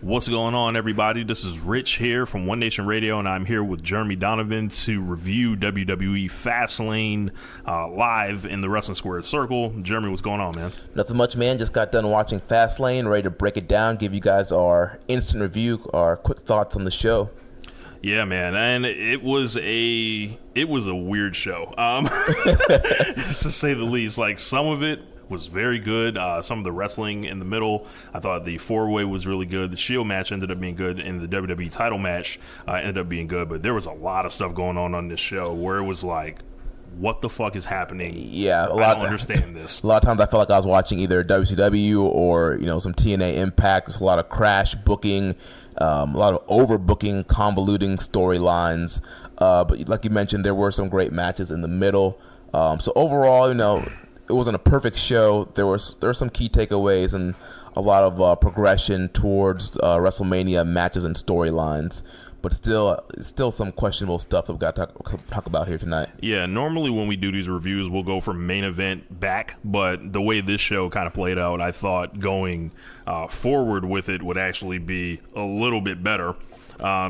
What's going on, everybody? This is Rich here from One Nation Radio, and I'm here with Jeremy Donovan to review WWE Fastlane live in the Wrestling Squared Circle. Jeremy, what's going on, man? Nothing much, man. Just got done watching Fastlane, ready to break it down, give you guys our instant review, our quick thoughts on the show. Yeah, man, and it was a weird show, to say the least. Like, some of it was very good. Some of the wrestling in the middle, I thought the four-way was really good. The Shield match ended up being good, and the WWE title match ended up being good. But there was a lot of stuff going on this show where it was like, what the fuck is happening? Yeah, I don't understand this. A lot of times I felt like I was watching either WCW or some TNA Impact. There's a lot of crash booking, a lot of overbooking, convoluting storylines. But like you mentioned, there were some great matches in the middle. So overall, it wasn't a perfect show. There were some key takeaways and a lot of progression towards WrestleMania matches and storylines. But still some questionable stuff that we've got to talk about here tonight. Yeah, normally when we do these reviews, we'll go from main event back. But the way this show kind of played out, I thought going forward with it would actually be a little bit better.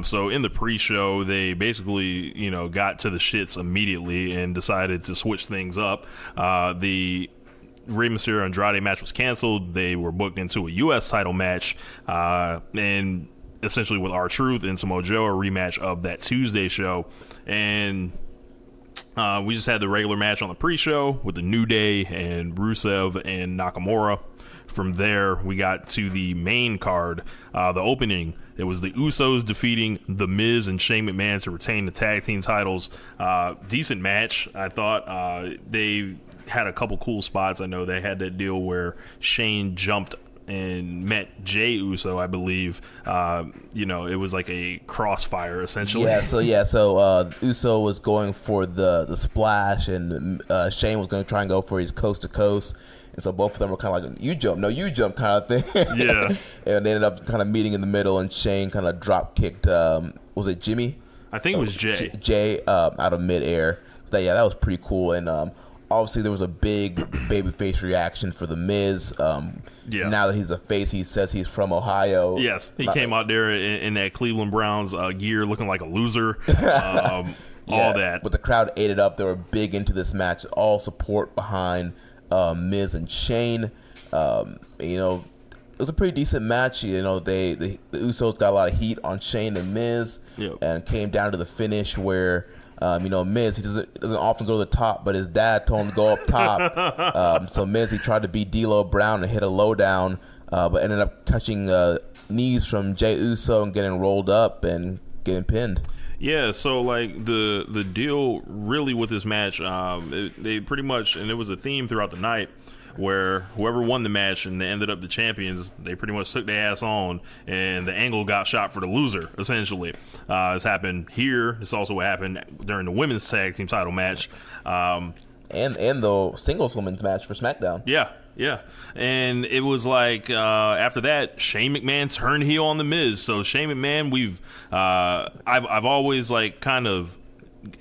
So in the pre-show, they basically, got to the shits immediately and decided to switch things up. The Rey Mysterio Andrade match was canceled. They were booked into a U.S. title match, and essentially with R-Truth and Samoa Joe, a rematch of that Tuesday show. And we just had the regular match on the pre-show with the New Day and Rusev and Nakamura. From there, we got to the main card, the opening. It was the Usos defeating The Miz and Shane McMahon to retain the tag team titles. Decent match, I thought. They had a couple cool spots. I know they had that deal where Shane jumped and met Jey Uso, I believe. It was like a crossfire, essentially. So Uso was going for the splash, and Shane was going to try and go for his coast to coast. And so both of them were kind of like, you jump kind of thing. Yeah. And they ended up kind of meeting in the middle, and Shane kind of drop kicked, was it Jimmy? I think it was Jay. Jay out of midair. So that was pretty cool. And obviously there was a big babyface reaction for The Miz. Now that he's a face, he says he's from Ohio. Yes, he came out there in that Cleveland Browns gear looking like a loser. All that. But the crowd ate it up. They were big into this match. All support behind Miz and Shane. It was a pretty decent match. The Usos got a lot of heat on Shane and Miz. Yep. And came down to the finish where Miz, he doesn't often go to the top, but his dad told him to go up top. So Miz, he tried to beat D'Lo Brown and hit a lowdown, but ended up touching knees from Jey Uso and getting rolled up and getting pinned. Yeah, so like the deal really with this match, they pretty much, and it was a theme throughout the night, where whoever won the match and they ended up the champions, they pretty much took their ass on, and the angle got shot for the loser, essentially. This happened here. This also what happened during the women's tag team title match. And the singles women's match for SmackDown. Yeah. And it was like, after that, Shane McMahon turned heel on The Miz. So Shane McMahon, I've always like kind of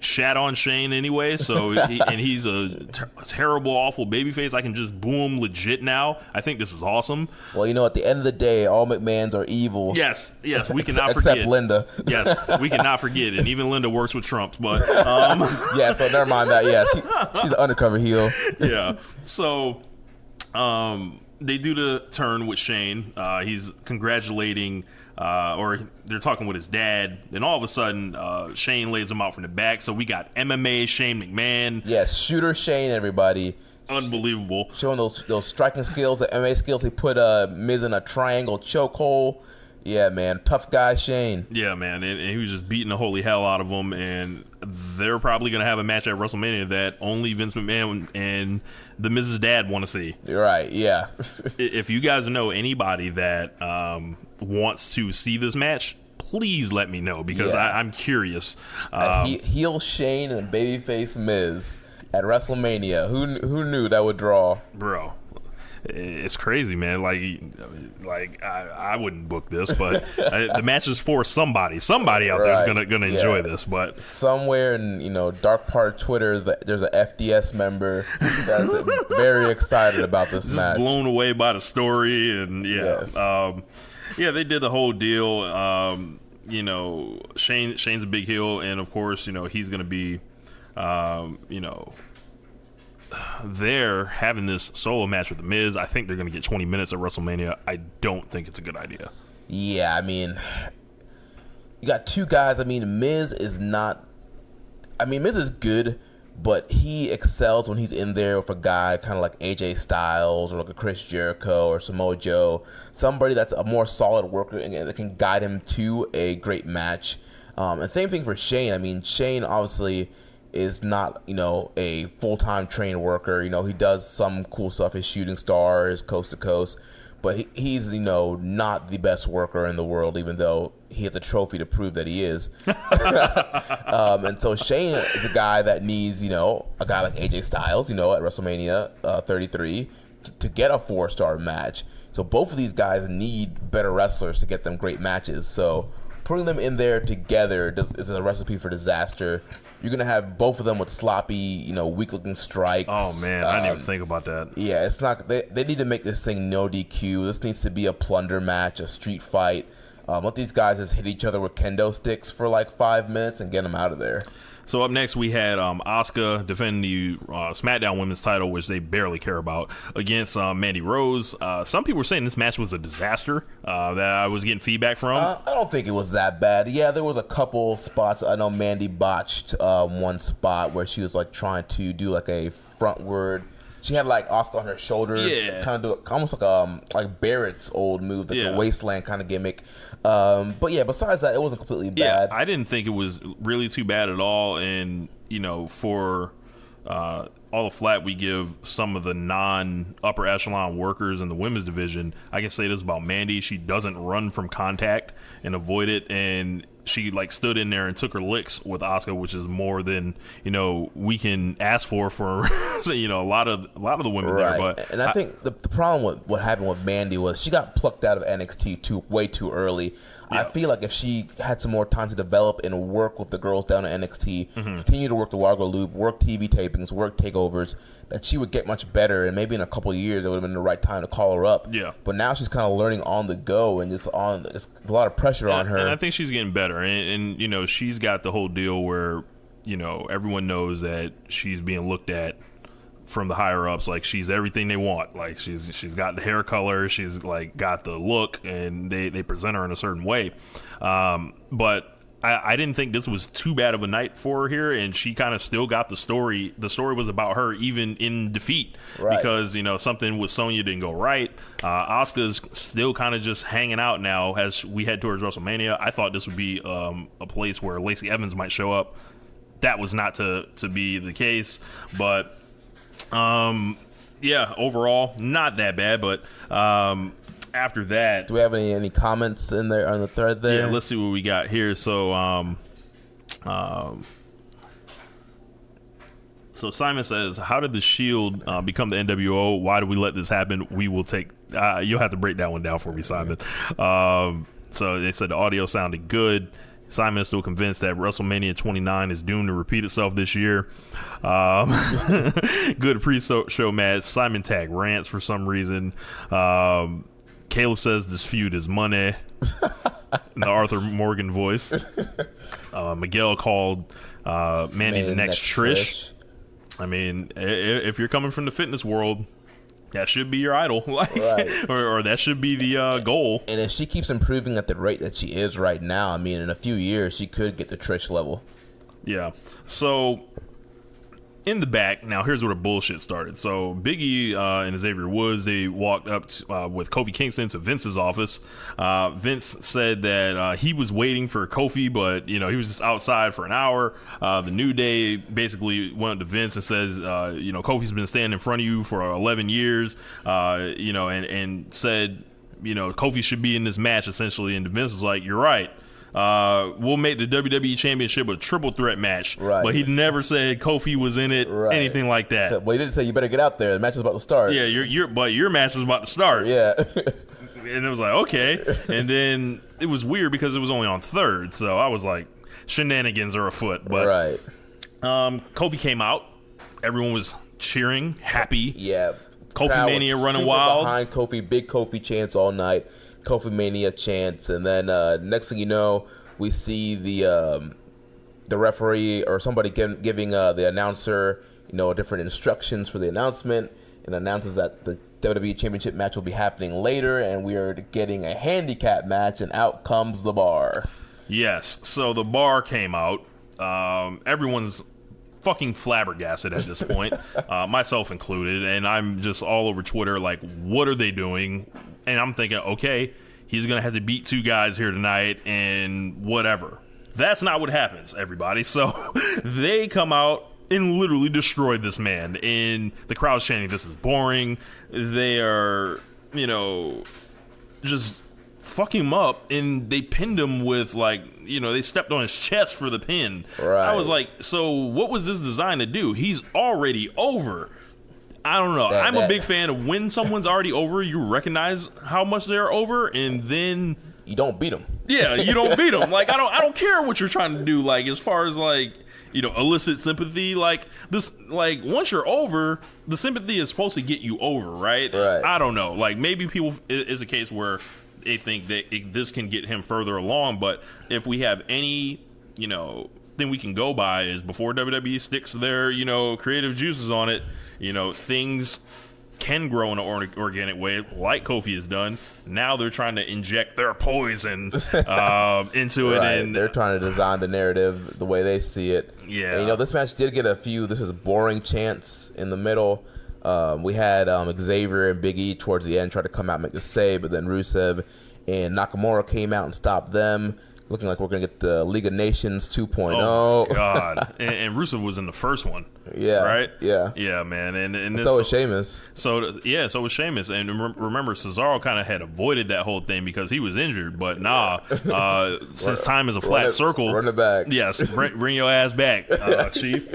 shat on Shane anyway, so he's a terrible, awful babyface. I can just boo him legit now. I think this is awesome. Well, at the end of the day, all McMahons are evil. Yes, we cannot forget. Except Linda. Yes, we cannot forget, and even Linda works with Trump. But yeah, so never mind that. Yeah, she's an undercover heel. Yeah, so they do the turn with Shane. He's congratulating. Or they're talking with his dad, and all of a sudden, Shane lays him out from the back. So we got MMA Shane McMahon. Yes, Shooter Shane, everybody. Unbelievable. Showing those striking skills, the MMA skills. He put Miz in a triangle chokehold. Yeah, man. Tough guy, Shane. Yeah, man. And he was just beating the holy hell out of him. And they're probably going to have a match at WrestleMania that only Vince McMahon and the Miz's dad want to see. You're right, yeah. If you guys know anybody that wants to see this match, please let me know, because I'm curious. Heel Shane and babyface Miz at WrestleMania. Who knew that would draw? Bro. It's crazy, man. Like I wouldn't book this, but the match is for somebody. Somebody out there is gonna enjoy this. But somewhere in dark part of Twitter, there's a FDS member that's very excited about this just match. Blown away by the story, and Yes. Yeah, they did the whole deal. You know, Shane's a big heel, and of course, you know, he's going to be, you know, they're having this solo match with The Miz. I think they're going to get 20 minutes at WrestleMania. I don't think it's a good idea. Yeah, I mean, you got two guys. I mean, Miz is not. I mean, Miz is good, but he excels when he's in there with a guy kind of like AJ Styles or like a Chris Jericho or Samoa Joe, somebody that's a more solid worker and that can guide him to a great match. And same thing for Shane. I mean, Shane obviously is not, you know, a full-time trained worker. You know, he does some cool stuff, his shooting stars, coast to coast, but he's, you know, not the best worker in the world, even though he has a trophy to prove that he is. And so Shane is a guy that needs, you know, a guy like AJ Styles, you know, at WrestleMania 33 to get a 4-star match. So both of these guys need better wrestlers to get them great matches. So putting them in there together is a recipe for disaster. You're going to have both of them with sloppy, you know, weak-looking strikes. Oh, man, I didn't even think about that. Yeah, it's not. They need to make this thing no DQ. This needs to be a plunder match, a street fight. Let these guys just hit each other with kendo sticks for like 5 minutes and get them out of there. So up next we had Asuka defending the SmackDown Women's title, which they barely care about, against Mandy Rose. Some people were saying this match was a disaster that I was getting feedback from. I don't think it was that bad. Yeah, there was a couple spots. I know Mandy botched one spot where she was like trying to do like a frontward. She had like Asuka on her shoulders, kind of do almost like Barrett's old move, the wasteland kind of gimmick. But yeah, besides that, it wasn't completely bad. I didn't think it was really too bad at all. And you know, for all the flat we give some of the non-upper echelon workers in the women's division, I can say this about Mandy: she doesn't run from contact and avoid it, and she like stood in there and took her licks with Asuka, which is more than, you know, we can ask for you know, a lot of the women there. But and I think the problem with what happened with Mandy was she got plucked out of NXT way too early. Yeah. I feel like if she had some more time to develop and work with the girls down at NXT, continue to work the Largo Loop, work TV tapings, work takeovers, that she would get much better, and maybe in a couple of years it would have been the right time to call her up. Yeah. But now she's kind of learning on the go, and just there's a lot of pressure on her. And I think she's getting better, and you know, she's got the whole deal where, you know, everyone knows that she's being looked at from the higher ups like she's everything they want. Like she's got the hair color, she's like got the look, and they present her in a certain way. But I didn't think this was too bad of a night for her here, and she kind of still got the story. The story was about her even in defeat, because, you know, something with Sonya didn't go right. Asuka's still kind of just hanging out now as we head towards WrestleMania. I thought this would be a place where Lacey Evans might show up. That was not to be the case, but yeah, overall not that bad. But after that, do we have any comments in there on the thread there? Yeah, let's see what we got here. So so Simon says, how did the Shield become the NWO? Why did we let this happen? We will take you'll have to break that one down for me, Simon. So they said the audio sounded good. Simon is still convinced that WrestleMania 29 is doomed to repeat itself this year. Good pre-show match. Simon tag rants for some reason. Caleb says this feud is money. In the Arthur Morgan voice. Miguel called Mandy the next Trish. I mean, if you're coming from the fitness world, that should be your idol, or that should be the goal. And if she keeps improving at the rate that she is right now, I mean, in a few years, she could get to Trish level. Yeah. So in the back, now here's where the bullshit started. So Big E and Xavier Woods, they walked up with Kofi Kingston to Vince's office. Vince said that he was waiting for Kofi, but he was just outside for an hour. The New Day basically went to Vince and says, Kofi's been standing in front of you for 11 years, and said, Kofi should be in this match essentially. And Vince was like, you're right. We'll make the WWE Championship a triple threat match, but he never said Kofi was in it, anything like that. So, well, he didn't say you better get out there. The match is about to start. Yeah, your match was about to start. Yeah, and it was like, okay, and then it was weird because it was only on third, so I was like, shenanigans are afoot. But Kofi came out, everyone was cheering, happy. Yeah, Kofi Mania running wild behind Kofi, big Kofi chants all night. Kofi Mania chants, and then next thing you know, we see the referee or somebody giving the announcer, different instructions for the announcement, and announces that the WWE Championship match will be happening later, and we are getting a handicap match, and out comes the bar. Yes, so the bar came out. Everyone's fucking flabbergasted at this point, myself included, and I'm just all over Twitter like, what are they doing? And I'm thinking, okay, he's going to have to beat 2 guys here tonight and whatever. That's not what happens, everybody. So they come out and literally destroyed this man, and the crowd's chanting, this is boring. They are, just fucking him up, and they pinned him with, they stepped on his chest for the pin. Right. I was like, so what was this designed to do? He's already over. I don't know. I'm a big fan of when someone's already over, you recognize how much they're over, and then you don't beat them. Yeah, you don't beat them. I don't care what you're trying to do. As far as elicit sympathy. Once you're over, the sympathy is supposed to get you over, right? Right. I don't know. Maybe people is a case where they think that this can get him further along, but if we have any, thing we can go by is before WWE sticks their, creative juices on it, things can grow in an organic way, like Kofi has done. Now they're trying to inject their poison into it, and they're trying to design the narrative the way they see it. Yeah, and, this match did get a few. This was boring chants in the middle. We had Xavier and Big E towards the end try to come out and make the save, but then Rusev and Nakamura came out and stopped them. Looking like we're going to get the League of Nations 2.0. Oh, my God. and Rusev was in the first one. Yeah. Right? Yeah. Yeah, man. And so was Sheamus. So was Sheamus. And remember, Cesaro kind of had avoided that whole thing because he was injured. But since time is a flat circle. Run it back. Yes, bring your ass back, Chief.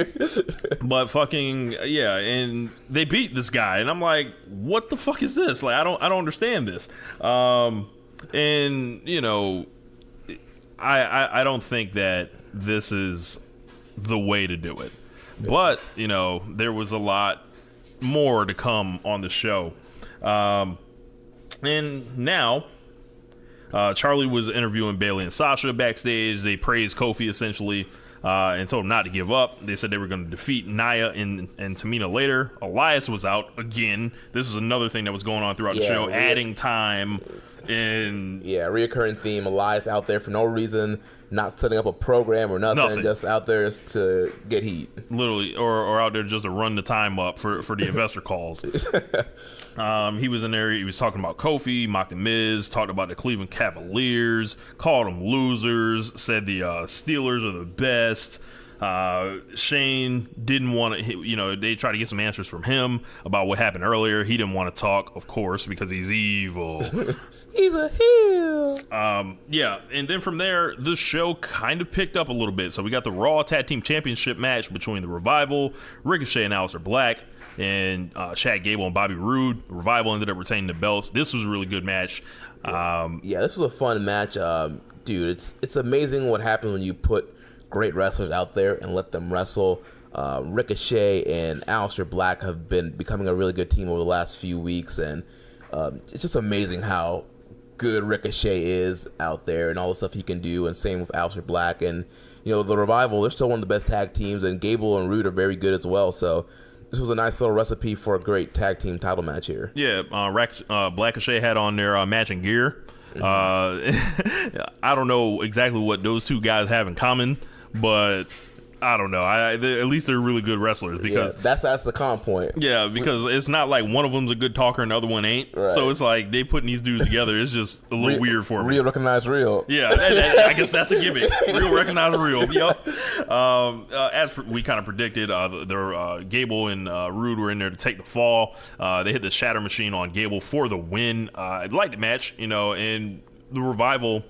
But fucking, yeah. And they beat this guy. And I'm like, what the fuck is this? I don't understand this. I don't think that this is the way to do it. But, there was a lot more to come on the show. And now, Charlie was interviewing Bayley and Sasha backstage. They praised Kofi, essentially, and told him not to give up. They said they were going to defeat Nia and Tamina later. Elias was out again. This is another thing that was going on throughout the show, adding time. And reoccurring theme. Elias out there for no reason, not setting up a program or nothing. Just out there to get heat, literally, or out there just to run the time up for the investor calls. He was in there. He was talking about Kofi, mocked the Miz, talked about the Cleveland Cavaliers, called them losers, said the Steelers are the best. Shane didn't want to, they tried to get some answers from him about what happened earlier. He didn't want to talk, of course, because he's evil. He's a heel. And then from there, the show kind of picked up a little bit. So we got the Raw Tag Team Championship match between the Revival, Ricochet and Aleister Black, and Chad Gable and Bobby Roode. The Revival ended up retaining the belts. This was a really good match. This was a fun match. Dude, it's amazing what happens when you put great wrestlers out there and let them wrestle. Ricochet and Aleister Black have been becoming a really good team over the last few weeks, and it's just amazing how good Ricochet is out there and all the stuff he can do, and same with Aleister Black. And the Revival, they're still one of the best tag teams, and Gable and Roode are very good as well. So this was a nice little recipe for a great tag team title match here. Black and Shay had on their matching gear. I don't know exactly what those two guys have in common, but I don't know. At least they're really good wrestlers, because that's the con point. Yeah, because it's not like one of them's a good talker and the other one ain't. Right. So it's like they putting these dudes together. It's just a little weird for me. Real recognize real. Yeah, I guess that's a gimmick. Real recognize real. Yep. As we kind of predicted, Gable and Roode were in there to take the fall. They hit the Shatter Machine on Gable for the win. I liked the match, and the Revival.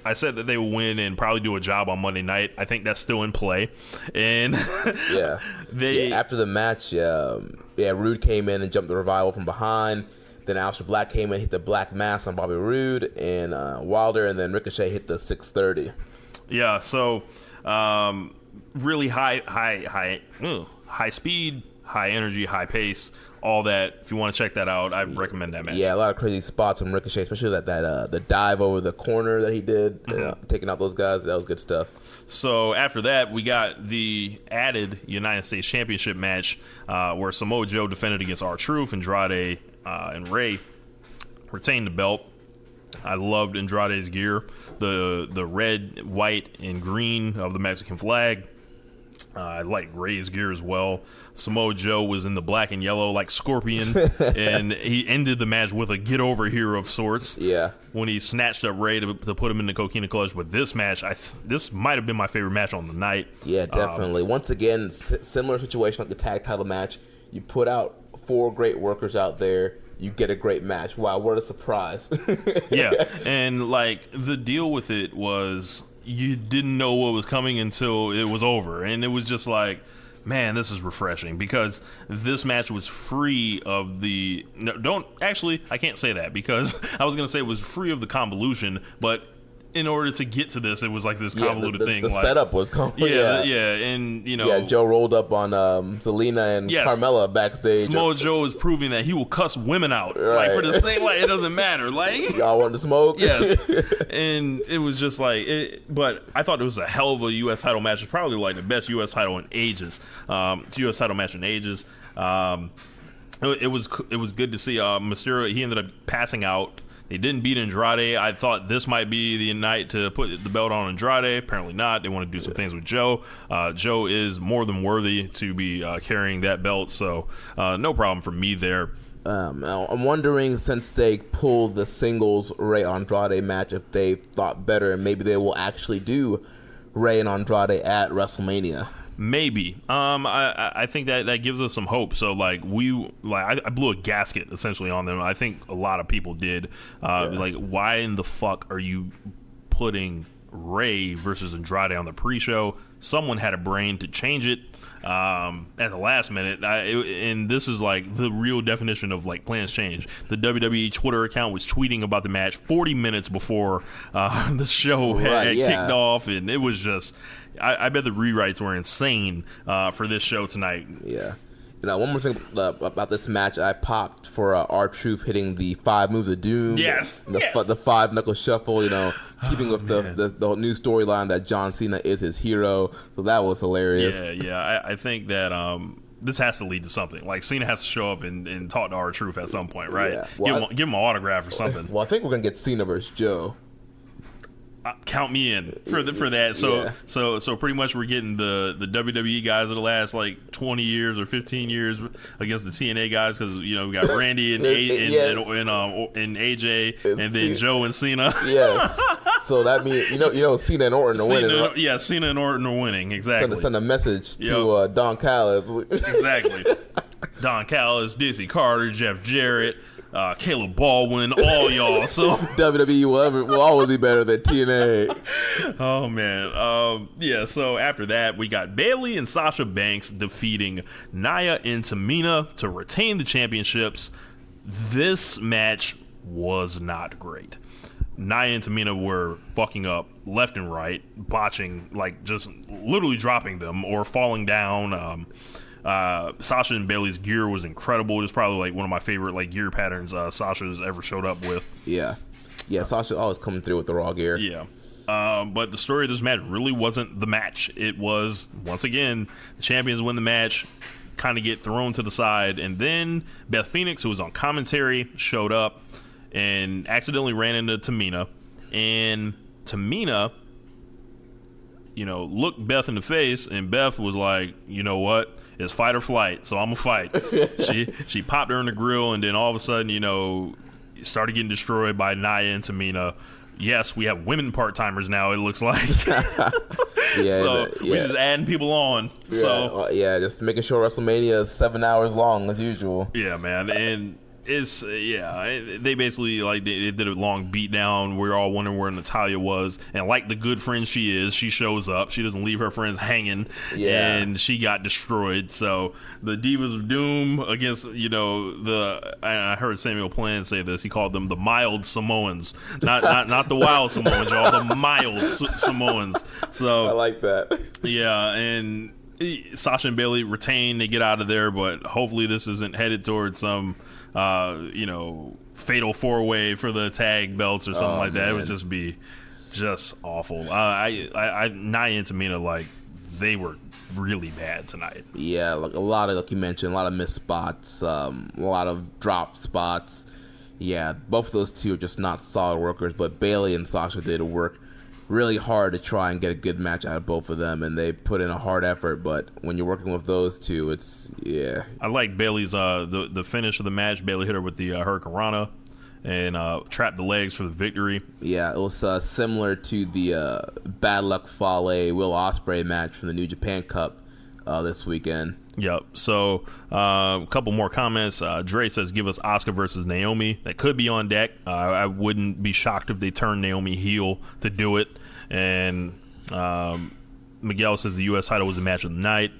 I said that they would win and probably do a job on Monday night. I think that's still in play. And after the match, Roode came in and jumped the Revival from behind. Then Aleister Black came in, hit the Black Mass on Bobby Roode and Wilder, and then Ricochet hit the 630. Yeah, so really high speed, high energy, high pace, all that. If you want to check that out, I recommend that match. Yeah, a lot of crazy spots from Ricochet, especially the dive over the corner that he did, taking out those guys. That was good stuff. So after that, we got the added United States Championship match where Samoa Joe defended against R-Truth. Andrade and Rey retained the belt. I loved Andrade's gear, the red, white, and green of the Mexican flag. I like Rey's gear as well. Samoa Joe was in the black and yellow like Scorpion, and he ended the match with a get over here of sorts. Yeah, when he snatched up Rey to put him in the Coquina Clutch. But this match, this might have been my favorite match on the night. Yeah, definitely. Once again, similar situation like the tag title match. You put out 4 great workers out there. You get a great match. Wow, what a surprise. Yeah, and like the deal with it was you didn't know what was coming until it was over. And it was just like, man, this is refreshing because this match was free of the... No, I can't say that because I was going to say it was free of the convolution, but in order to get to this, it was like this convoluted thing. The like, setup was convoluted. Yeah, and you know... Yeah, Joe rolled up on Zelina and Carmella backstage. Samoa Joe is proving that he will cuss women out. Right. Like, for the same, like, it doesn't matter. Like, y'all want to smoke? Yes. And it was just like... but I thought it was a hell of a U.S. title match. It's probably like the best U.S. title in ages. It's a U.S. title match in ages. It was good to see Mysterio. He ended up passing out. They didn't beat Andrade. I thought this might be the night to put the belt on Andrade. Apparently not. They want to do some things with Joe. Joe is more than worthy to be carrying that belt, so no problem for me there. I'm wondering, since they pulled the singles Rey Andrade match, if they thought better and maybe they will actually do Rey and Andrade at WrestleMania. Maybe. I think that gives us some hope. So like I blew a gasket essentially on them. I think a lot of people did. Like, why in the fuck are you putting Rey versus Andrade on the pre-show? Someone had a brain to change it at the last minute. And this is like the real definition of like plans change. The WWE Twitter account was tweeting about the match 40 minutes before the show had kicked off, and it was just... I bet the rewrites were insane for this show tonight. Yeah. You know, one more thing about this match, I popped for R-Truth hitting the 5 moves of doom. Yes. The 5 knuckle shuffle, you know, keeping with the new storyline that John Cena is his hero. So that was hilarious. Yeah. I think that this has to lead to something. Like, Cena has to show up and talk to R-Truth at some point, right? Yeah. Well, give him an autograph or something. Well, I think we're going to get Cena versus Joe. Count me in for that. So pretty much we're getting the WWE guys of the last like 20 years or 15 years against the TNA guys, because you know we got Randy and AJ and then Joe and Cena. Yes. So that means you know Cena and Orton are winning. Right? Yeah, Cena and Orton are winning. Exactly. Send a message to Don Callis. Exactly. Don Callis, Dixie Carter, Jeff Jarrett. Caleb Baldwin, all y'all. So WWE will always be better than TNA. Oh man, yeah. So after that, we got Bayley and Sasha Banks defeating Nia and Tamina to retain the championships. This match was not great. Nia and Tamina were fucking up left and right, botching, like just literally dropping them or falling down. Sasha and Bayley's gear was incredible. It was probably like one of my favorite like gear patterns Sasha's ever showed up with. Yeah, Sasha always coming through with the Raw gear. Yeah. But the story of this match really wasn't the match. It was, once again, the champions win the match, kind of get thrown to the side, and then Beth Phoenix, who was on commentary, showed up and accidentally ran into Tamina, and Tamina, you know, looked Beth in the face, and Beth was like, you know what? It's fight or flight, so I'm gonna fight. She popped her in the grill, and then all of a sudden, you know, started getting destroyed by Nia and Tamina. Yes, we have women part-timers now, it looks like. We're just adding people on. Just making sure WrestleMania is 7 hours long as usual. Yeah, man, and it's they basically like they did a long beat down. We're all wondering where Natalya was, and like the good friend she is, she shows up. She doesn't leave her friends hanging, and she got destroyed. So the Divas of Doom against, you know, I heard Samuel Plan say this. He called them the mild Samoans, not the wild Samoans, y'all, the mild Samoans. So I like that. Yeah, and Sasha and Bayley retain, they get out of there, but hopefully this isn't headed towards some fatal 4-way for the tag belts or something like that. It would just be awful. Nia and Tamina, like, they were really bad tonight. Yeah, like a lot of, like you mentioned, a lot of missed spots, a lot of drop spots. Yeah, both of those two are just not solid workers, but Bayley and Sasha did work really hard to try and get a good match out of both of them, and they put in a hard effort. But when you're working with those two, it's I like Bayley's the finish of the match. Bayley hit her with the Hurricane Rana and trapped the legs for the victory. Yeah, it was similar to the Bad Luck Fale Will Ospreay match from the New Japan Cup this weekend. Yep. So a couple more comments. Dre says, give us Asuka versus Naomi. That could be on deck. I wouldn't be shocked if they turn Naomi heel to do it. And Miguel says the U.S. title was the match of the night.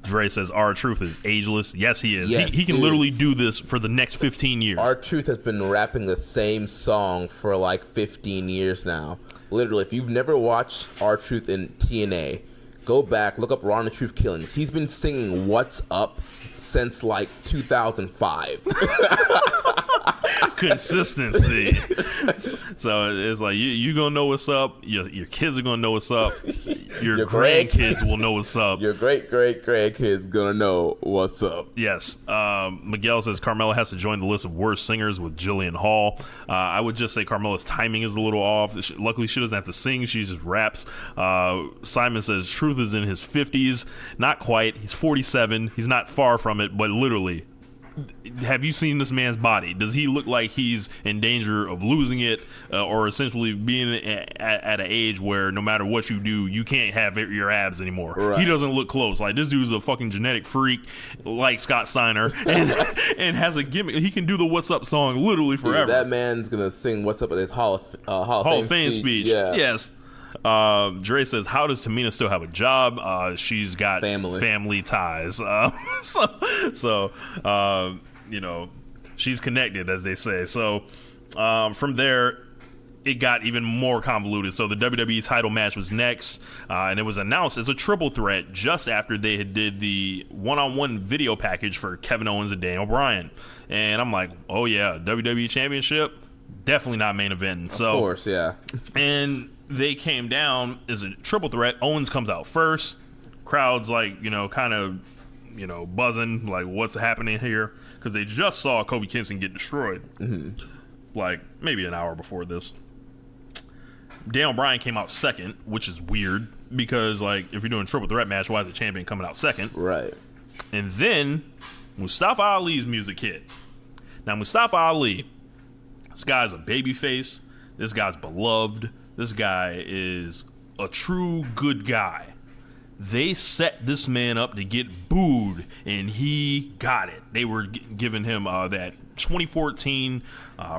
Dre says R-Truth is ageless. Yes, he is. Yes, he can literally do this for the next 15 years. R-Truth has been rapping the same song for like 15 years now. Literally, if you've never watched R-Truth in TNA, go back, look up Ron the Truth Killings. He's been singing What's Up since like 2005. Consistency. So it's like you gonna know what's up. Your kids are gonna know what's up. Your grandkids will know what's up. Your great grandkids gonna know what's up. Yes. Miguel says Carmella has to join the list of worst singers with Jillian Hall. I would just say Carmella's timing is a little off. Luckily, she doesn't have to sing. She just raps. Simon says Truth is in his 50s. Not quite. He's 47. He's not far from it, but literally. Have you seen this man's body? Does he look like he's in danger of losing it, or essentially being at an age where no matter what you do, you can't have your abs anymore? Right. He doesn't look close. Like, this dude's a fucking genetic freak, like Scott Steiner, and has a gimmick. He can do the "What's Up" song literally forever. Dude, that man's gonna sing "What's Up" at his Hall of Fame speech. Yeah. Yes. Dre says, how does Tamina still have a job? She's got family ties. She's connected, as they say. So from there, it got even more convoluted. So the WWE title match was next, and it was announced as a triple threat just after they had did the one-on-one video package for Kevin Owens and Daniel Bryan. And I'm like, oh yeah, WWE Championship? Definitely not main event. Of course, yeah. And they came down as a triple threat. Owens comes out first. Crowd's like, kind of, buzzing, like, what's happening here? Because they just saw Kofi Kingston get destroyed, like, maybe an hour before this. Daniel Bryan came out second, which is weird, because, like, if you're doing a triple threat match, why is the champion coming out second? Right. And then Mustafa Ali's music hit. Now, Mustafa Ali, this guy's a babyface. This guy's beloved. This guy is a true good guy. They set this man up to get booed, and he got it. They were giving him that 2014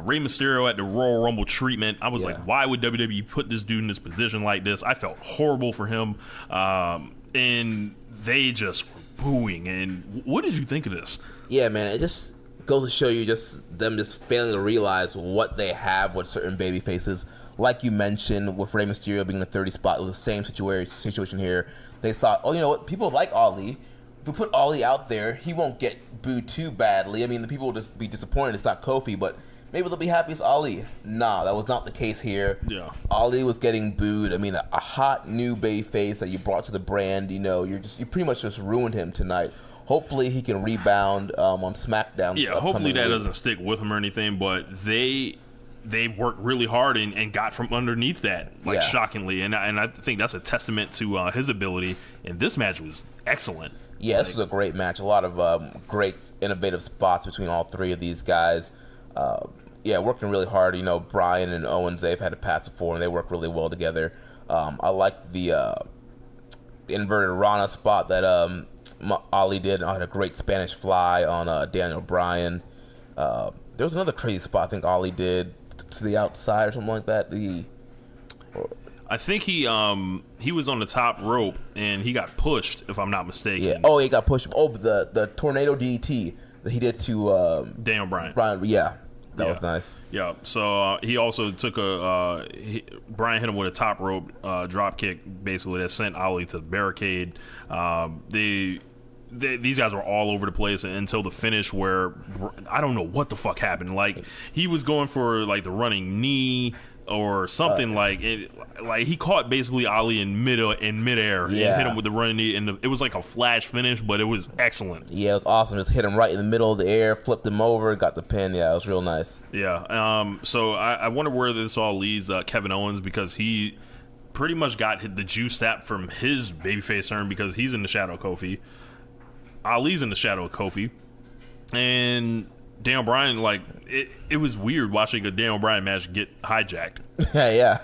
Rey Mysterio at the Royal Rumble treatment. I was like, why would WWE put this dude in this position like this? I felt horrible for him. And they just were booing. And what did you think of this? Yeah, man, it just goes to show you them failing to realize what they have with certain baby faces. Like you mentioned, with Rey Mysterio being in the 30 spot, it was the same situation here. They thought, oh, you know what? People like Ali. If we put Ali out there, he won't get booed too badly. I mean, the people will just be disappointed it's not Kofi, but maybe they'll be happy it's Ali. Nah, that was not the case here. Yeah. Ali was getting booed. I mean, a hot new baby face that you brought to the brand, you pretty much just ruined him tonight. Hopefully he can rebound on SmackDown. Yeah, hopefully that doesn't stick with him or anything, but they worked really hard and got from underneath that, shockingly. And I think that's a testament to his ability. And this match was excellent. Yeah, this was a great match. A lot of great, innovative spots between all three of these guys. Working really hard. Bryan and Owens, they've had a pass before, and they work really well together. I like the inverted Rana spot that Ali did. I had a great Spanish fly on Daniel Bryan. There was another crazy spot I think Ali did to the outside or something like that. I think he was on the top rope and he got pushed, if I'm not mistaken. Yeah. Oh, he got pushed. Oh, the tornado DDT that he did to Daniel Bryan. Yeah. That was nice. Yeah. So he also took Brian hit him with a top rope drop kick, basically, that sent Ali to the barricade. These guys were all over the place until the finish, where I don't know what the fuck happened. Like, he was going for like the running knee or something, like he caught basically Ali in midair and hit him with the running knee, and it was like a flash finish, but it was excellent. Yeah, it was awesome. Just hit him right in the middle of the air, flipped him over, got the pin. Yeah, it was real nice. Yeah. So I wonder where this all leads Kevin Owens, because he pretty much got the juice sapped from his babyface turn, because he's in the shadow of Kofi. Ali's in the shadow of Kofi, and Daniel Bryan, like, it was weird watching a Daniel Bryan match get hijacked. Yeah.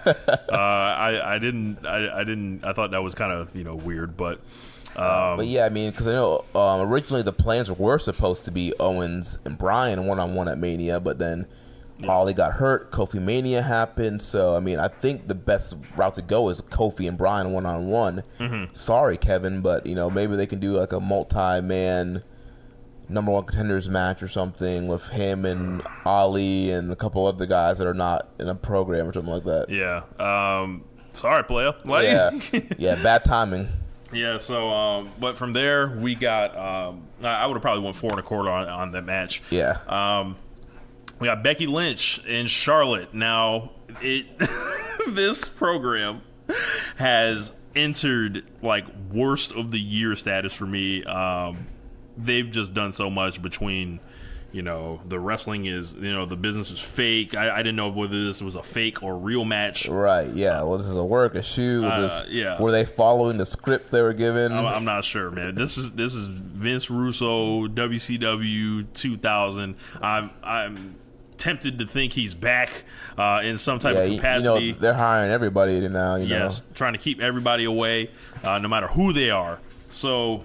I thought that was kind of weird, but yeah, I mean, because I know originally the plans were supposed to be Owens and Bryan 1-on-1 at Mania, but then Ali got hurt, Kofi Mania happened, so I mean, I think the best route to go is Kofi and Bryan 1-on-1. Mm-hmm. Sorry, Kevin, but maybe they can do like a multi-man number one contenders match or something with him and Ali and a couple other guys that are not in a program or something like that. Yeah. Sorry, player. Yeah, bad timing. Yeah, so, but from there, we got, I would have probably went 4 1/4 on that match. Yeah. We got Becky Lynch and Charlotte. Now, this program has entered, like, worst of the year status for me. They've just done so much between, the wrestling is, the business is fake. I didn't know whether this was a fake or real match. Right, yeah. Was this a work, a shoot? Were they following the script they were given? I'm not sure, man. This is Vince Russo, WCW 2000. I'm tempted to think he's back in some type of capacity. They're hiring everybody now. Yes, trying to keep everybody away, no matter who they are. So,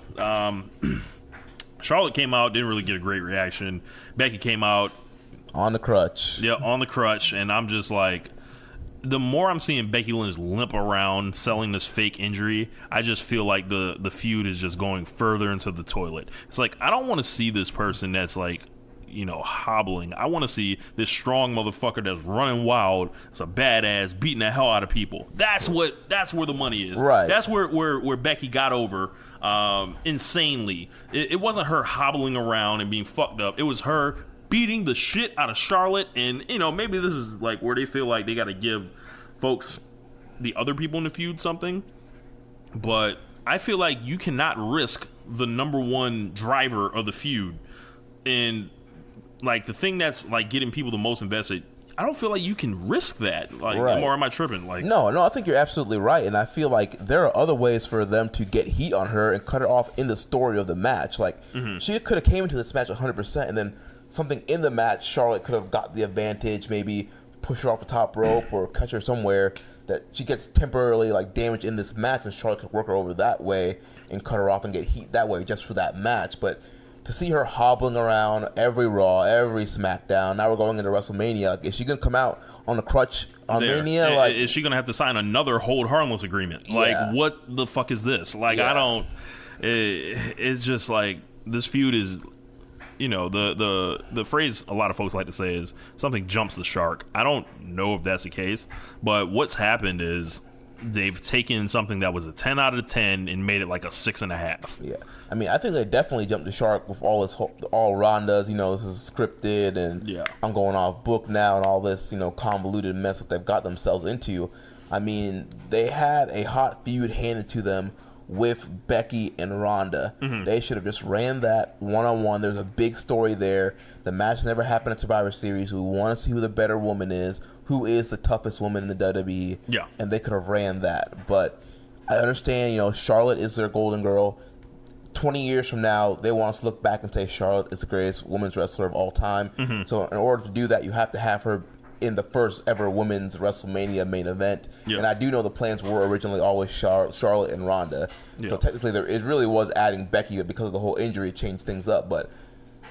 Charlotte came out, didn't really get a great reaction. Becky came out on the crutch. Yeah, on the crutch, and I'm just like, the more I'm seeing Becky Lynch limp around selling this fake injury, I just feel like the feud is just going further into the toilet. It's like, I don't want to see this person that's like, hobbling. I want to see this strong motherfucker that's running wild. It's a badass, beating the hell out of people. That's where the money is. Right. That's where Becky got over insanely. It wasn't her hobbling around and being fucked up. It was her beating the shit out of Charlotte. And maybe this is like where they feel like they got to give folks, the other people in the feud, something. But I feel like you cannot risk the number one driver of the feud. And like, the thing that's like getting people the most invested, I don't feel like you can risk that. Like, right. Or am I tripping? Like, no, I think you're absolutely right, and I feel like there are other ways for them to get heat on her and cut her off in the story of the match. Like, she could have came into this match 100%, and then something in the match, Charlotte could have got the advantage, maybe push her off the top rope or catch her somewhere that she gets temporarily like damaged in this match, and Charlotte could work her over that way and cut her off and get heat that way just for that match. But to see her hobbling around every Raw, every SmackDown, now we're going into WrestleMania. Like, is she going to come out on a crutch on Mania? Like, is she going to have to sign another hold harmless agreement? Yeah. Like, what the fuck is this? Like, I don't... It's just like, this feud is... the phrase a lot of folks like to say is something jumps the shark. I don't know if that's the case, but what's happened is they've taken something that was a 10 out of 10 and made it like a 6.5. Yeah, I mean, I think they definitely jumped the shark with all Ronda's, this is scripted, and I'm going off book now, and all this, convoluted mess that they've got themselves into. I mean, they had a hot feud handed to them with Becky and Ronda. They should have just ran that one-on-one. There's a big story there. The match never happened at Survivor Series. We want to see who the better woman is, who is the toughest woman in the WWE. Yeah. And they could have ran that. But I understand, Charlotte is their golden girl. 20 years from now, they want us to look back and say Charlotte is the greatest women's wrestler of all time. So in order to do that, you have to have her in the first ever women's WrestleMania main event. And I do know the plans were originally always Charlotte and Ronda. So technically it really was adding Becky, but because of the whole injury, it changed things up. But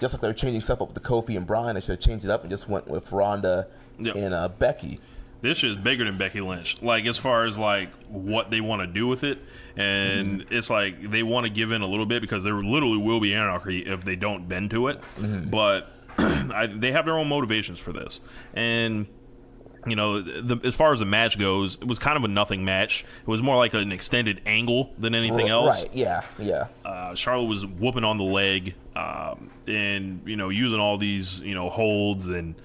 just like they were changing stuff up with the Kofi and Bryan, they should have changed it up and just went with Ronda and Becky. This shit is bigger than Becky Lynch. Like, as far as like what they want to do with it, and it's like they want to give in a little bit because there literally will be anarchy if they don't bend to it. But they have their own motivations for this. And, you know, as far as the match goes, it was kind of a nothing match. It was more like an extended angle than anything else. Right, yeah. Charlotte was whooping on the leg and, you know, using all these, you know, holds and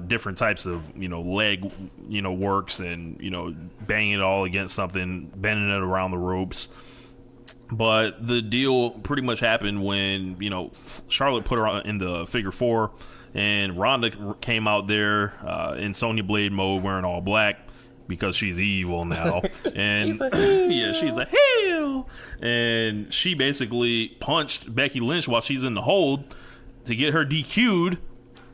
different types of, you know, leg, you know, works and, you know, banging it all against something, bending it around the ropes. But the deal pretty much happened when, you know, Charlotte put her in the figure four, and Ronda came out there in Sonya Blade mode wearing all black because she's evil now. And she's a heel. And she basically punched Becky Lynch while she's in the hold to get her DQ'd.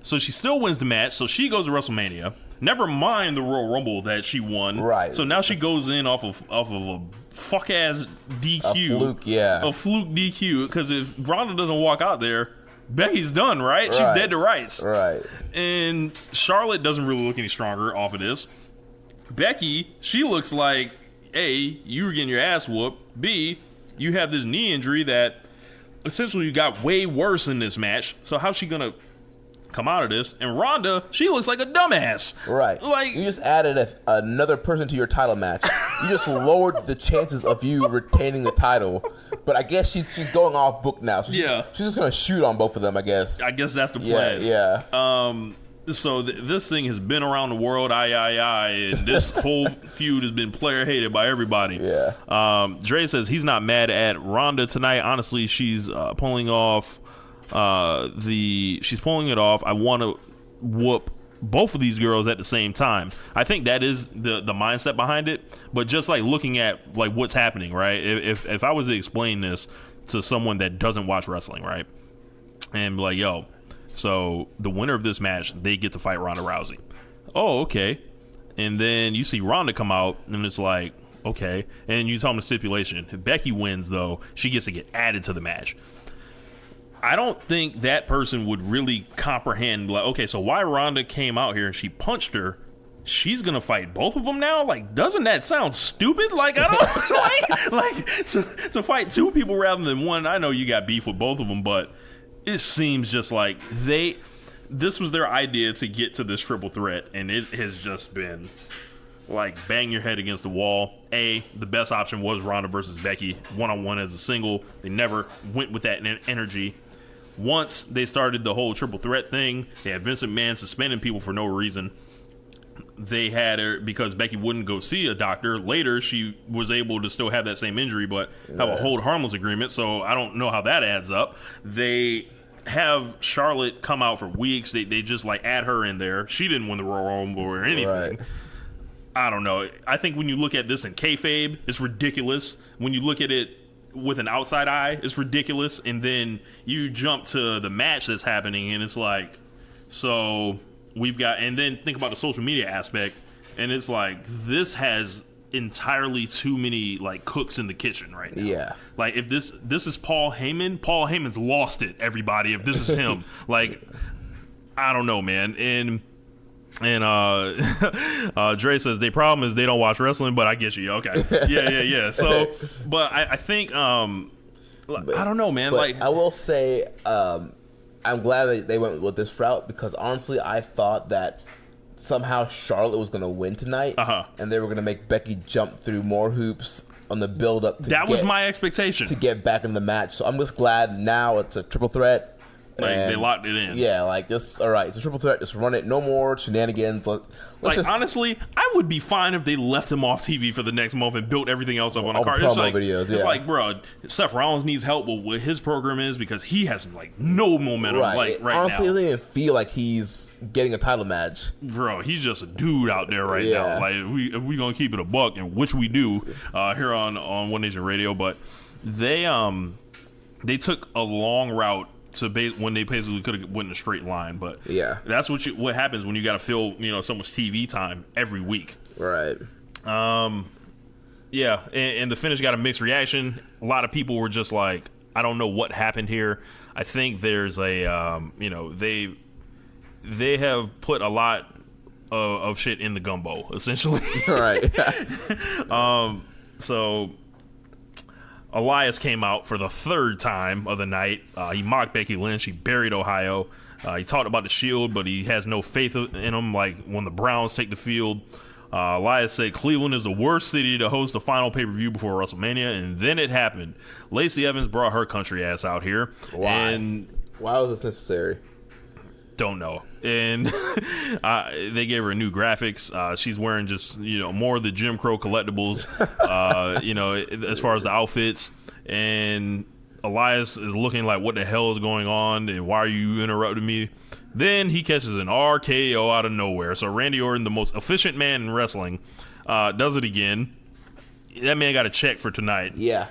So she still wins the match. So she goes to WrestleMania. Never mind the Royal Rumble that she won. Right. So now she goes in off of a fuck ass DQ. A fluke, yeah. A fluke DQ. Because if Ronda doesn't walk out there, Becky's done, right? She's dead to rights. Right. And Charlotte doesn't really look any stronger off of this. Becky, she looks like, A, you were getting your ass whooped. B, you have this knee injury that essentially you got way worse in this match. So how's she going to come out of this? And Ronda, she looks like a dumbass. Right. Like, you just added another person to your title match. You just lowered the chances of you retaining the title. But I guess she's going off book now. So she's just going to shoot on both of them, I guess. I guess that's the plan. Yeah. So this thing has been around the world, and this whole feud has been player hated by everybody. Yeah. Dre says he's not mad at Ronda tonight. Honestly, she's pulling off she's pulling it off. I want to whoop both of these girls at the same time. I think that is the mindset behind it. But just like looking at like what's happening, right? If I was to explain this to someone that doesn't watch wrestling, right, and be like, yo, so the winner of this match, they get to fight Ronda Rousey. Oh, okay. And then you see Ronda come out, and it's like, okay. And you tell them the stipulation. If Becky wins, though, she gets to get added to the match. I don't think that person would really comprehend, like, okay, so why Ronda came out here and she punched her, she's gonna fight both of them now? Like, doesn't that sound stupid? Like, I don't like to fight two people rather than one. I know you got beef with both of them, but it seems just like this was their idea to get to this triple threat, and it has just been like bang your head against the wall. The best option was Ronda versus Becky one-on-one as a single. They never went with that energy. Once they started the whole triple threat thing, they had Vince McMahon suspending people for no reason. They had her because Becky wouldn't go see a doctor. Later, she was able to still have that same injury, but have a hold harmless agreement. So I don't know how that adds up. They have Charlotte come out for weeks. They just like add her in there. She didn't win the Royal Rumble or anything. Right. I don't know. I think when you look at this in kayfabe, it's ridiculous. When you look at it with an outside eye, it's ridiculous. And then you jump to the match that's happening, and it's like, so we've got, and then think about the social media aspect, and it's like, this has entirely too many like cooks in the kitchen right now. Yeah. Like, if this is Paul Heyman's lost it, everybody. If this is him, like, I don't know, man. And Dre says the problem is they don't watch wrestling, but I get you. Okay. Yeah. So, but I think I don't know, man. Like, I will say, I'm glad that they went with this route, because honestly, I thought that somehow Charlotte was going to win tonight, and they were going to make Becky jump through more hoops on the build up. That was my expectation to get back in the match. So I'm just glad now it's a triple threat. Like, they locked it in. Yeah, like, just, all right, it's a triple threat. Just run it. No more shenanigans. Honestly, I would be fine if they left them off TV for the next month and built everything else up on a card. It's like, videos, it's like, bro, Seth Rollins needs help with what his program is, because he has, like, no momentum right honestly, now. Honestly, it doesn't even feel like he's getting a title match. Bro, he's just a dude out there right now. Like, if we going to keep it a buck, and which we do here on One Nation Radio, but they took a long route to when they basically could have went in a straight line, but that's what happens when you got to fill someone's TV time every week. Right. And the finish got a mixed reaction. A lot of people were just like, I don't know what happened here. I think there's a they have put a lot of shit in the gumbo, essentially. Right. So Elias came out for the third time of the night. He mocked Becky Lynch. He buried Ohio. He talked about the Shield, but he has no faith in them, like when the Browns take the field. Elias said Cleveland is the worst city to host the final pay-per-view before WrestleMania, and then it happened. Lacey Evans brought her country ass out here. Why? And why was this necessary? Don't know. And they gave her new graphics. She's wearing just, more of the Jim Crow collectibles, as far as the outfits. And Elias is looking like, what the hell is going on? And why are you interrupting me? Then he catches an RKO out of nowhere. So Randy Orton, the most efficient man in wrestling, does it again. That man got a check for tonight. Yeah.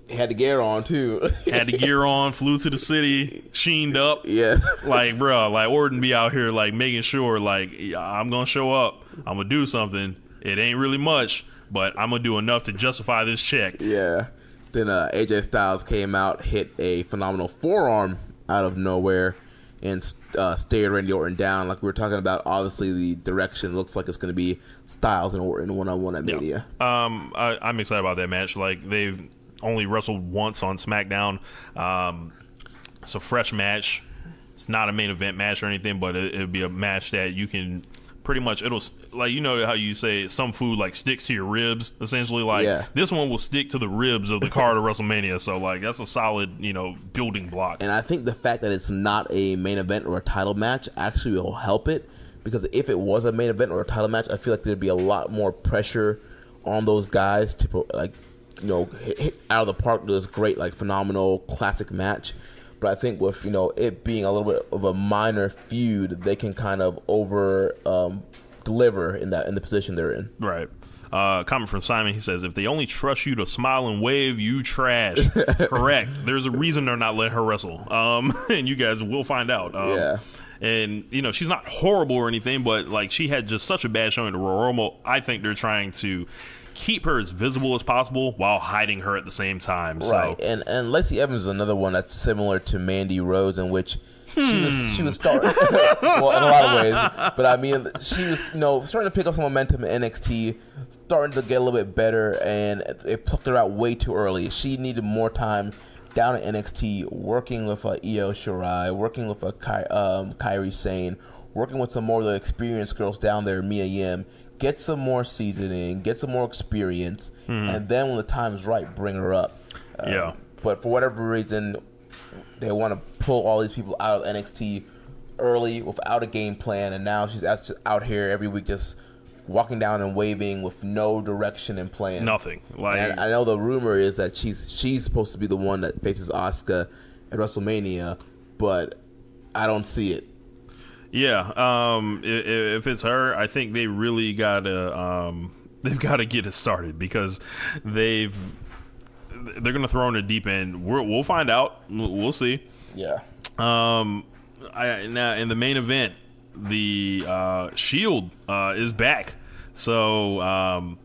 He had the gear on, too. Had the gear on, flew to the city, sheened up. Yes. Like, bro, like Orton be out here, like, making sure, like, I'm going to show up. I'm going to do something. It ain't really much, but I'm going to do enough to justify this check. Yeah. Then AJ Styles came out, hit a phenomenal forearm out of nowhere, and stared Randy Orton down. Like we were talking about, obviously the direction looks like it's going to be Styles and Orton one-on-one at Mania. I'm excited about that match. Like, they've only wrestled once on SmackDown. It's a fresh match. It's not a main event match or anything, but it'll be a match that you can pretty much, it'll, like, how you say some food like sticks to your ribs, essentially. Like, this one will stick to the ribs of the card of WrestleMania. So, like, that's a solid, building block. And I think the fact that it's not a main event or a title match actually will help it, because if it was a main event or a title match, I feel like there'd be a lot more pressure on those guys to, like, hit out of the park to this great, like, phenomenal classic match. But I think with, it being a little bit of a minor feud, they can kind of over deliver in the position they're in. Right. Comment from Simon. He says, if they only trust you to smile and wave, you trash. Correct. There's a reason they're not letting her wrestle. And you guys will find out. And, she's not horrible or anything, but, like, she had just such a bad showing to Royal Rumble. I think they're trying to keep her as visible as possible while hiding her at the same time. Right, and Lacey Evans is another one that's similar to Mandy Rose, in which she was starting well, in a lot of ways, but I mean, she was starting to pick up some momentum in NXT, starting to get a little bit better, and it plucked her out way too early. She needed more time down at NXT, working with Io Shirai, working with Kairi Sane, working with some more of the experienced girls down there, Mia Yim. Get some more seasoning, get some more experience, and then when the time is right, bring her up. But for whatever reason, they want to pull all these people out of NXT early without a game plan, and now she's out here every week just walking down and waving with no direction and plan. Nothing. Like, and I know the rumor is that she's supposed to be the one that faces Asuka at WrestleMania, but I don't see it. Yeah, if it's her, I think they really they've got to get it started, because they're going to throw in the deep end. We'll find out. We'll see. Yeah. Now in the main event, the Shield is back. So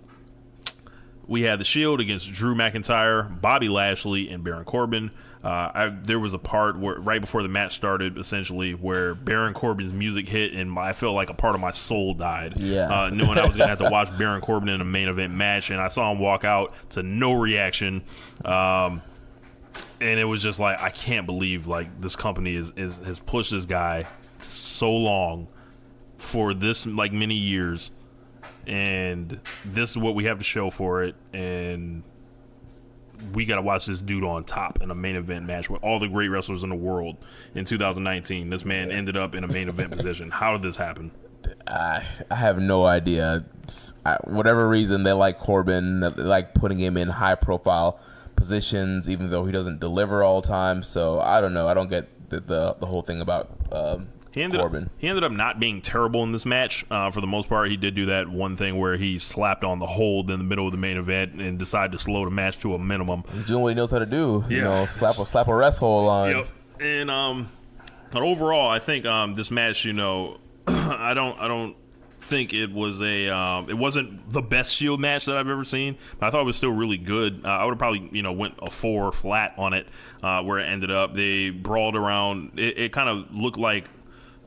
we had the Shield against Drew McIntyre, Bobby Lashley, and Baron Corbin. There was a part where right before the match started, essentially, where Baron Corbin's music hit, and I felt like a part of my soul died. Yeah. Knowing I was going to have to watch Baron Corbin in a main event match, and I saw him walk out to no reaction. And it was just like, I can't believe, like, this company has pushed this guy so long for this, like, many years, and this is what we have to show for it, and we got to watch this dude on top in a main event match with all the great wrestlers in the world in 2019. This man ended up in a main event position. How did this happen? I have no idea. Whatever reason, they like Corbin. They like putting him in high-profile positions, even though he doesn't deliver all the time. So I don't know. I don't get the whole thing about Corbin. He ended up not being terrible in this match. For the most part, he did do that one thing where he slapped on the hold in the middle of the main event and decided to slow the match to a minimum. He's doing what he knows how to do. Yeah. Slap a rest hold on. Yep. And but overall, I think this match, I don't think it was it wasn't the best Shield match that I've ever seen, but I thought it was still really good. I would have probably went a 4 flat on it, where it ended up. They brawled around. It kind of looked like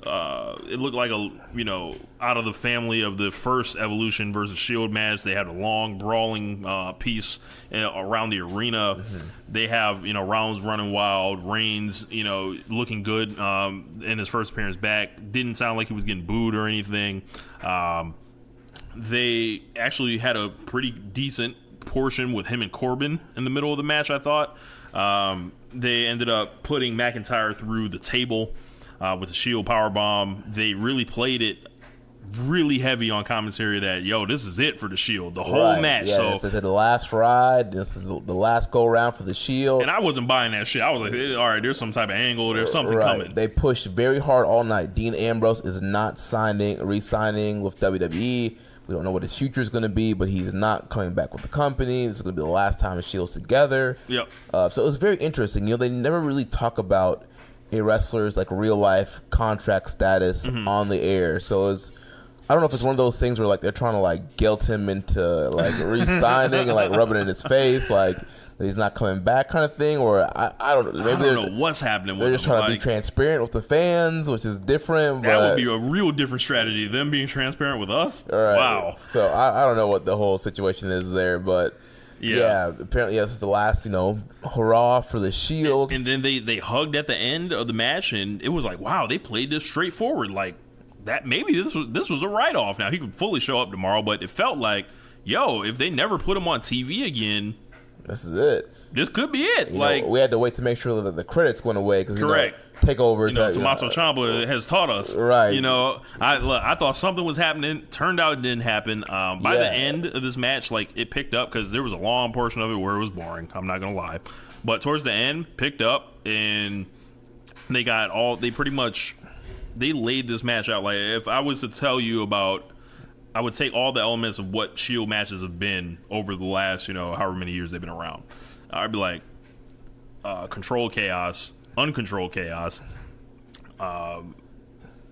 it looked like out of the family of the first Evolution versus Shield match. They had a long brawling piece around the arena. Mm-hmm. They have Rollins running wild, Reigns looking good in his first appearance back. Didn't sound like he was getting booed or anything. They actually had a pretty decent portion with him and Corbin in the middle of the match, I thought. They ended up putting McIntyre through the table with the Shield powerbomb. They really played it really heavy on commentary that, this is it for the Shield, the whole match. Yeah, so this is the last ride. This is the last go-around for the Shield. And I wasn't buying that shit. I was like, all right, there's some type of angle. There's something coming. They pushed very hard all night. Dean Ambrose is not re-signing with WWE. We don't know what his future is going to be, but he's not coming back with the company. This is going to be the last time the Shield's together. Yep. So it was very interesting. They never really talk about a wrestler's real life contract status on the air. So I don't know if it's one of those things where they're trying to guilt him into re-signing and rubbing it in his face that he's not coming back kind of thing, or I don't know. Maybe I don't know what's happening. They're just trying to be transparent with the fans, which is different. That would be a real different strategy. Them being transparent with us. Right. Wow. So I don't know what the whole situation is there, but yeah apparently this is the last hurrah for the Shield. And then they hugged at the end of the match, and it was wow, they played this straightforward. That maybe this was a write-off. Now he could fully show up tomorrow, but it felt if they never put him on TV again, this is it. This could be it. We had to wait to make sure that the credits went away because takeovers. Tommaso Ciampa has taught us. Right. I thought something was happening. Turned out it didn't happen. By the end of this match, it picked up because there was a long portion of it where it was boring. I'm not gonna lie, but towards the end, picked up and they got they laid this match out. If I was to tell you about, I would take all the elements of what Shield matches have been over the last, however many years they've been around. I'd be controlled chaos, uncontrolled chaos,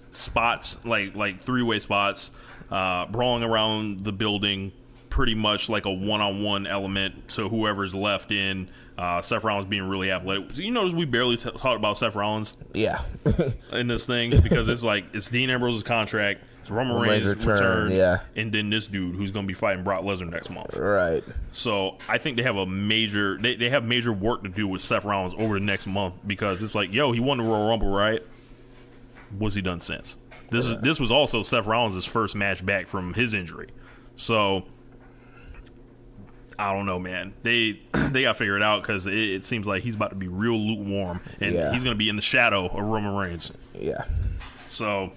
spots, like three-way spots, brawling around the building, pretty much like a one-on-one element. So whoever's left in, Seth Rollins being really athletic. So you notice we barely talked about Seth Rollins in this thing because it's Dean Ambrose's contract. It's Roman Reigns' return, and then this dude who's going to be fighting Brock Lesnar next month. Right. So I think they have they have major work to do with Seth Rollins over the next month because it's he won the Royal Rumble, right? What's he done since? This was also Seth Rollins' first match back from his injury. So I don't know, man. They got to figure it out because it seems like he's about to be real lukewarm, and he's going to be in the shadow of Roman Reigns. Yeah. So.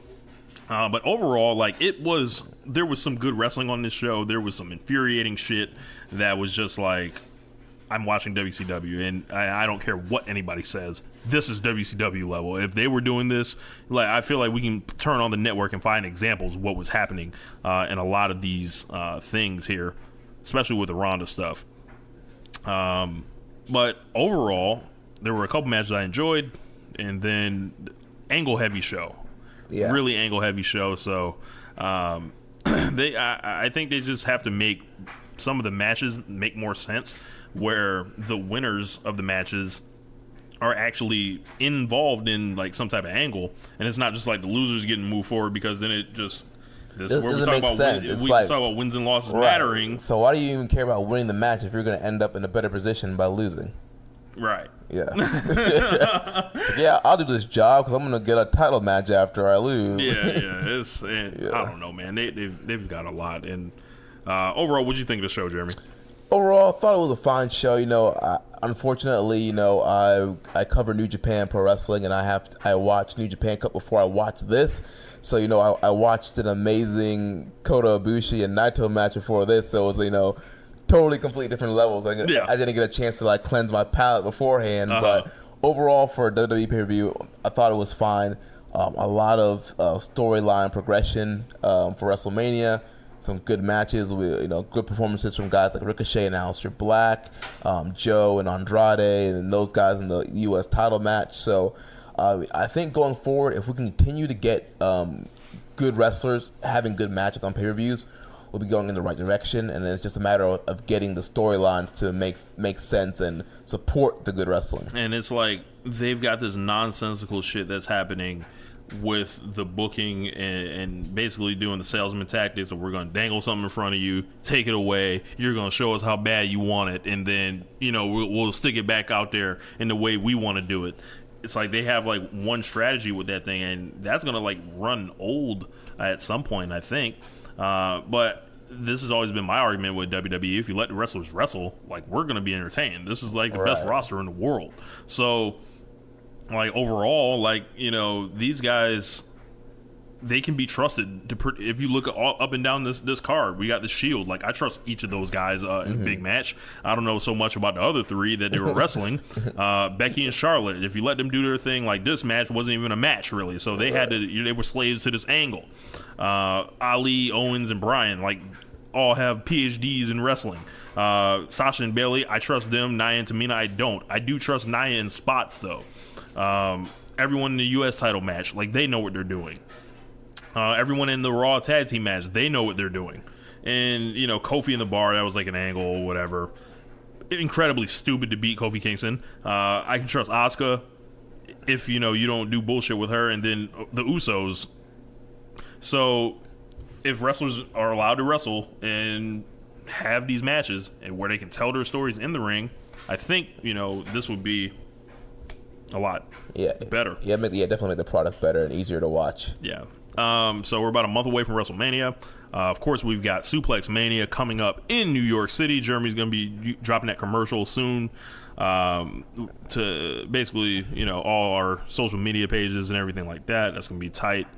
But overall, there was some good wrestling on this show. There was some infuriating shit that was just I'm watching WCW, and I don't care what anybody says. This is WCW level. If they were doing this, I feel like we can turn on the network and find examples of what was happening in a lot of these things here, especially with the Ronda stuff. But overall, there were a couple matches I enjoyed, and then angle-heavy show. Yeah. Really angle-heavy show. So I think they just have to make some of the matches make more sense, where the winners of the matches are actually involved in some type of angle, and it's not just the losers getting moved forward, because then it just this is where we talk about wins and losses mattering. So why do you even care about winning the match if you're going to end up in a better position by losing? Right. Yeah. I'll do this job because I'm going to get a title match after I lose. I don't know, man. They've got a lot. And overall, what did you think of the show, Jeremy? Overall, I thought it was a fine show. Unfortunately, I cover New Japan Pro Wrestling, and I watched New Japan Cup before I watched this. So, I watched an amazing Kota Ibushi and Naito match before this. So it was, totally completely different levels. I didn't get a chance to cleanse my palate beforehand, but overall for WWE pay-per-view, I thought it was fine. A lot of storyline progression for WrestleMania. Some good matches with good performances from guys like Ricochet and Aleister Black, Joe and Andrade, and those guys in the U.S. title match. So I think going forward, if we continue to get good wrestlers having good matches on pay-per-views, we'll be going in the right direction, and then it's just a matter of getting the storylines to make sense and support the good wrestling. And it's they've got this nonsensical shit that's happening with the booking and basically doing the salesman tactics of we're going to dangle something in front of you, take it away, you're going to show us how bad you want it, and then, you know, we'll stick it back out there in the way we want to do it. It's like they have like one strategy with that thing, and that's going to like run old at some point, I think. But this has always been my argument with WWE. If you let the wrestlers wrestle, like, we're going to be entertained. This is like the best roster in the world. So, like, overall, like, you know, these guys, they can be trusted. If you look up and down this card, we got the Shield. Like, I trust each of those guys in a big match. I don't know so much about the other three that they were wrestling. Becky and Charlotte, if you let them do their thing, like, this match wasn't even a match, really. So they had to, they were slaves to this angle. Ali, Owens, and Bryan, like, all have PhDs in wrestling. Sasha and Bayley, I trust them. Nia and Tamina, I don't. I do trust Nia in spots, though. Everyone in the U.S. title match, like, they know what they're doing. Everyone in the Raw tag team match, they know what they're doing. And, you know, Kofi in the bar, that was like an angle or whatever. Incredibly stupid to beat Kofi Kingston. I can trust Asuka if, you know, you don't do bullshit with her. And then the Usos. So if wrestlers are allowed to wrestle and have these matches and where they can tell their stories in the ring, I think, you know, this would be a lot better. Yeah, definitely make the product better and easier to watch. Yeah. So we're about a month away from WrestleMania. Of course, we've got Suplex Mania coming up in New York City. Jeremy's going to be dropping that commercial soon to basically, you know, all our social media pages and everything like that. That's going to be tight.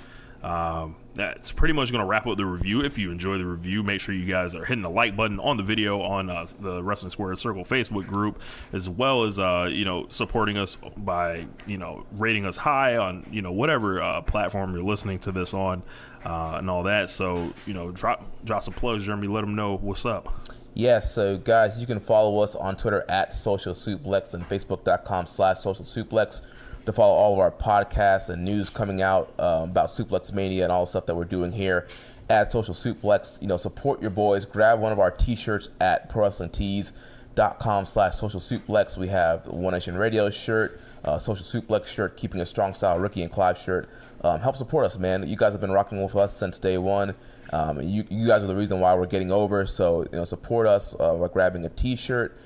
That's pretty much going to wrap up the review. If you enjoy the review, make sure you guys are hitting the like button on the video on the Wrestling Squared Circle Facebook group, as well as you know, supporting us by, you know, rating us high on, you know, whatever platform you're listening to this on, and all that. So, you know, drop some plugs, Jeremy. Let them know what's up. Yes, so guys, you can follow us on Twitter at Social Suplex and Facebook.com/Social Suplex to follow all of our podcasts and news coming out about Suplex Mania and all the stuff that we're doing here at Social Suplex. You know, support your boys. Grab one of our t-shirts at ProWrestlingTees.com/Social Suplex. We have the One Nation Radio shirt, Social Suplex shirt, Keeping It Strong Style, Ricky and Clive shirt. Help support us, man. You guys have been rocking with us since day one. You guys are the reason why we're getting over. So, you know, support us by grabbing a t-shirt.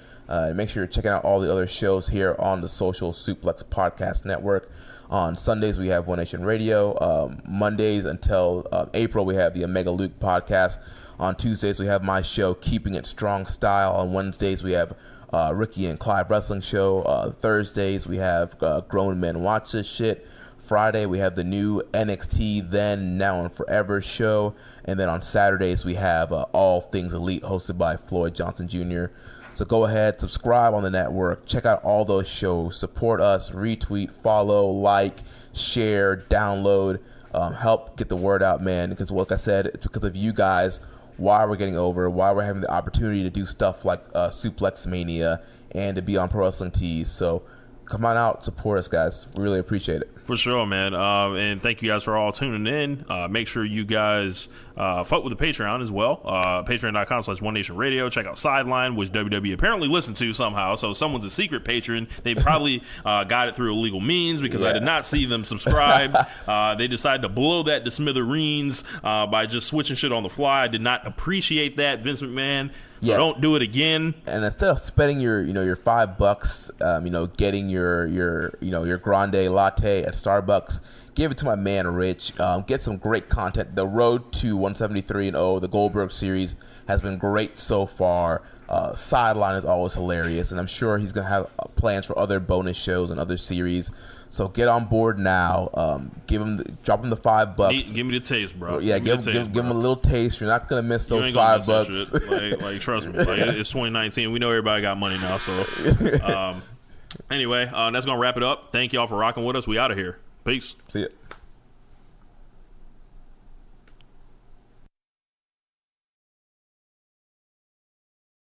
Make sure you're checking out all the other shows here on the Social Suplex Podcast Network. On Sundays, we have One Nation Radio. Mondays until April, we have the Omega Luke Podcast. On Tuesdays, we have my show, Keeping It Strong Style. On Wednesdays, we have Ricky and Clive Wrestling Show. Thursdays, we have Grown Men Watch This Shit. Friday, we have the new NXT Then, Now, and Forever show. And then on Saturdays, we have All Things Elite, hosted by Floyd Johnson Jr. So go ahead, subscribe on the network, check out all those shows, support us, retweet, follow, like, share, download, help get the word out, man. Because like I said, it's because of you guys why we're getting over, why we're having the opportunity to do stuff like Suplex Mania and to be on Pro Wrestling Tees. So come on out, support us, guys. We really appreciate it. For sure, man. And thank you guys for all tuning in. Make sure you guys fuck with the Patreon as well. Patreon.com/OneNationRadio. Check out Sideline, which WWE apparently listened to somehow. So someone's a secret patron. They probably got it through illegal means because I did not see them subscribe. They decided to blow that to smithereens by just switching shit on the fly. I did not appreciate that, Vince McMahon. So don't do it again. And instead of spending your $5, getting your grande latte at Starbucks, give it to my man Rich. Get some great content. The road to 173-0, the Goldberg series, has been great so far. Sideline is always hilarious, and I'm sure he's gonna have plans for other bonus shows and other series. So get on board now. Drop him the $5. Give me the taste, bro. Yeah, give him a little taste. You're not gonna miss those $5. Like, trust me. Like, it's 2019. We know everybody got money now. So, anyway, that's gonna wrap it up. Thank y'all for rocking with us. We out of here. Peace. See ya.